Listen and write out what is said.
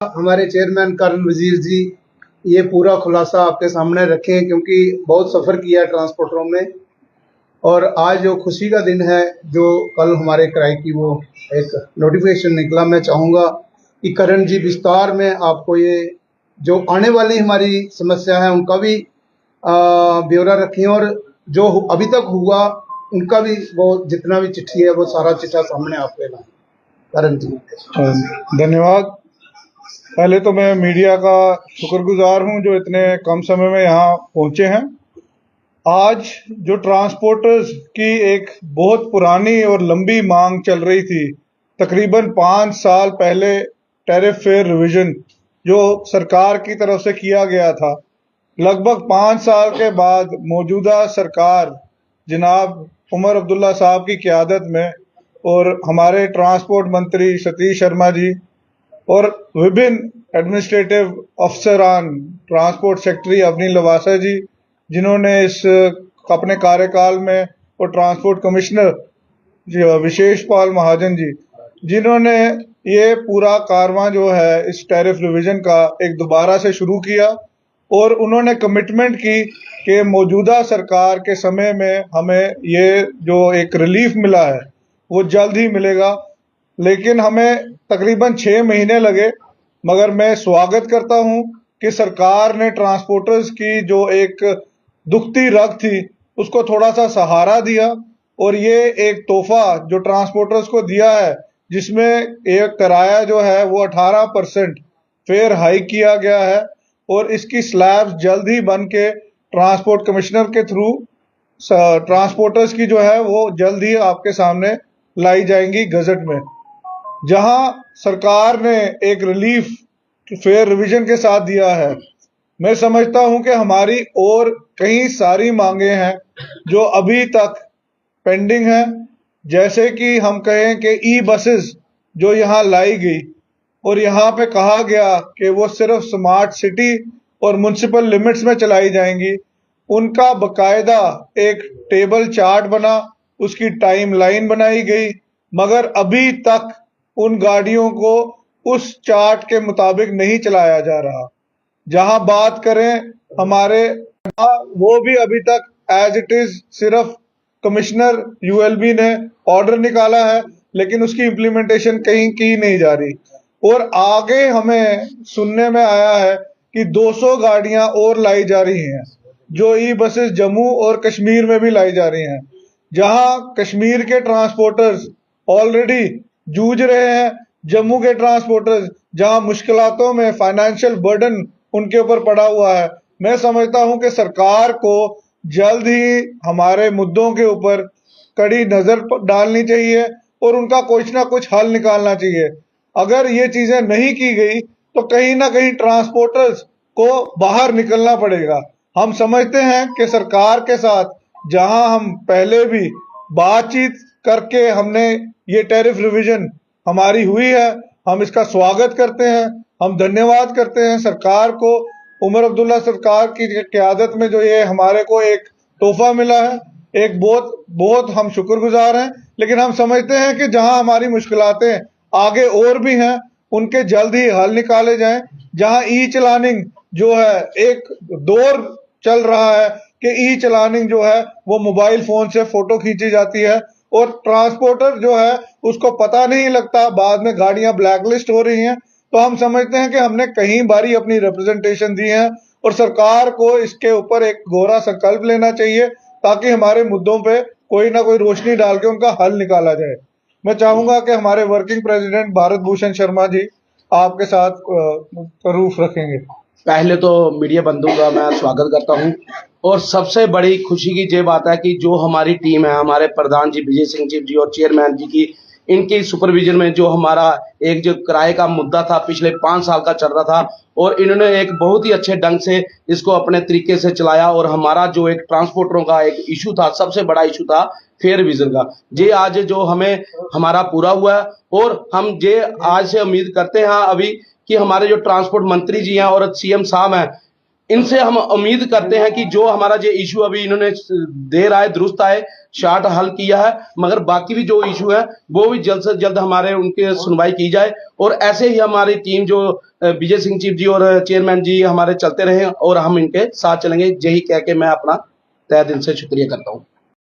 हमारे chairman colonel वजीर जी ये पूरा खुलासा आपके सामने रखें, क्योंकि बहुत सफ़र किया है ट्रांसपोर्टरों में। और आज जो खुशी का दिन है, जो कल हमारे किराए की वो एक नोटिफिकेशन निकला, मैं चाहूँगा कि करण जी विस्तार में आपको ये जो आने वाली हमारी समस्या है उनका भी ब्यौरा रखें, और जो अभी तक हुआ उनका भी, वो जितना भी चिट्ठी है वो सारा चिट्ठा सामने आपके लाएं। करण जी। धन्यवाद। पहले तो मैं मीडिया का शुक्रगुजार हूं जो इतने कम समय में यहाँ पहुंचे हैं। आज जो ट्रांसपोर्टर्स की एक बहुत पुरानी और लंबी मांग चल रही थी, तकरीबन 5 साल पहले टैरिफ फेयर रिवीजन जो सरकार की तरफ से किया गया था, लगभग 5 साल के बाद मौजूदा सरकार जनाब उमर अब्दुल्ला साहब की क़यादत में और हमारे ट्रांसपोर्ट मंत्री सतीश शर्मा जी और विभिन्न एडमिनिस्ट्रेटिव अफसरान, ट्रांसपोर्ट सेक्रेटरी अवनी लवासा जी जिन्होंने इस अपने कार्यकाल में, और ट्रांसपोर्ट कमिश्नर विशेष पाल महाजन जी जिन्होंने ये पूरा कारवां जो है इस टैरिफ रिवीजन का एक दोबारा से शुरू किया, और उन्होंने कमिटमेंट की कि मौजूदा सरकार के समय में हमें ये जो एक रिलीफ मिला है वो जल्द ही मिलेगा। लेकिन हमें तकरीबन 6 महीने लगे, मगर मैं स्वागत करता हूं कि सरकार ने ट्रांसपोर्टर्स की जो एक दुखती रग थी उसको थोड़ा सा सहारा दिया, और ये एक तोहफा जो ट्रांसपोर्टर्स को दिया है जिसमें एक किराया जो है वो 18% फेयर हाइक किया गया है, और इसकी स्लैब्स जल्द ही बन के ट्रांसपोर्ट कमिश्नर के थ्रू ट्रांसपोर्टर्स की जो है वो जल्द ही आपके सामने लाई जाएंगी गजट में। जहां सरकार ने एक रिलीफ फेयर रिवीजन के साथ दिया है, मैं समझता हूं कि हमारी और कई सारी मांगे हैं जो अभी तक पेंडिंग हैं। जैसे कि हम कहें कि ई बसेस जो यहाँ लाई गई और यहाँ पे कहा गया कि वो सिर्फ स्मार्ट सिटी और म्युनिसिपल लिमिट्स में चलाई जाएंगी, उनका बकायदा एक टेबल चार्ट बना, उसकी टाइम लाइन बनाई गई, मगर अभी तक उन गाड़ियों को उस चार्ट के मुताबिक नहीं चलाया जा रहा। जहां बात करें हमारे, वो भी अभी तक एज इट इज सिर्फ कमिश्नर यूएलबी ने ऑर्डर निकाला है, लेकिन उसकी इम्प्लीमेंटेशन कहीं की नहीं जा रही। और आगे हमें सुनने में आया है कि 200 गाड़ियां और लाई जा रही हैं जो ई बसेस जम्मू और कश्मीर में भी लाई जा रही हैं, जहां कश्मीर के ट्रांसपोर्टर्स ऑलरेडी जूझ रहे हैं, जम्मू के ट्रांसपोर्टर्स जहां मुश्किलातों में फाइनेंशियल बर्डन उनके ऊपर पड़ा हुआ है। मैं समझता हूं कि सरकार को जल्द ही हमारे मुद्दों के ऊपर कड़ी नजर डालनी चाहिए और उनका कुछ ना कुछ हल निकालना चाहिए। अगर ये चीजें नहीं की गई तो कहीं ना कहीं ट्रांसपोर्टर्स को बाहर निकलना पड़ेगा। हम समझते हैं कि सरकार के साथ जहां हम पहले भी बातचीत करके हमने ये टैरिफ रिवीजन हमारी हुई है, हम इसका स्वागत करते हैं, हम धन्यवाद करते हैं सरकार को। उमर अब्दुल्ला सरकार की क़यादत में जो ये हमारे को एक तोहफा मिला है, एक बहुत हम शुक्रगुजार हैं। लेकिन हम समझते हैं कि जहां हमारी मुश्किलातें आगे और भी हैं, उनके जल्द ही हल निकाले जाएं। जहां ई चलानिंग जो है, एक दौर चल रहा है कि ई चलानिंग जो है वो मोबाइल फोन से फोटो खींची जाती है और ट्रांसपोर्टर जो है उसको पता नहीं लगता, बाद में गाड़ियां ब्लैकलिस्ट हो रही हैं। तो हम समझते हैं कि हमने कई बारी अपनी रिप्रेजेंटेशन दी है और सरकार को इसके ऊपर एक गहरा संकल्प लेना चाहिए ताकि हमारे मुद्दों पे कोई ना कोई रोशनी डाल के उनका हल निकाला जाए। मैं चाहूंगा कि हमारे वर्किंग प्रेसिडेंट भारत भूषण शर्मा जी आपके साथ रूफ रखेंगे। पहले तो मीडिया बंधु का मैं स्वागत करता हूं, और सबसे बड़ी खुशी की ये बात है कि जो हमारी टीम है, हमारे प्रधान जी विजय सिंह जी और चेयरमैन जी की, इनकी सुपरविजन में जो हमारा एक जो किराए का मुद्दा था पिछले 5 साल का चल रहा था, और इन्होंने एक बहुत ही अच्छे ढंग से इसको अपने तरीके से चलाया। और हमारा जो एक ट्रांसपोर्टरों का एक इशू था, सबसे बड़ा इशू था फेयर रिवीजन का, ये आज जो हमें हमारा पूरा हुआ है। और हम ये आज से उम्मीद करते हैं अभी कि हमारे जो ट्रांसपोर्ट मंत्री जी हैं और सीएम साहब हैं, इनसे हम उम्मीद करते हैं कि जो हमारा ये इशू अभी इन्होंने दे रहा है दुरुस्त आए, शार्ट हल किया है, मगर बाकी भी जो इशू है वो भी जल्द से जल्द हमारे उनके सुनवाई की जाए। और ऐसे ही हमारी टीम जो विजय सिंह चीफ जी और चेयरमैन जी हमारे चलते रहे और हम इनके साथ चलेंगे, यही कह के मैं अपना तहे दिल से शुक्रिया करता हूँ।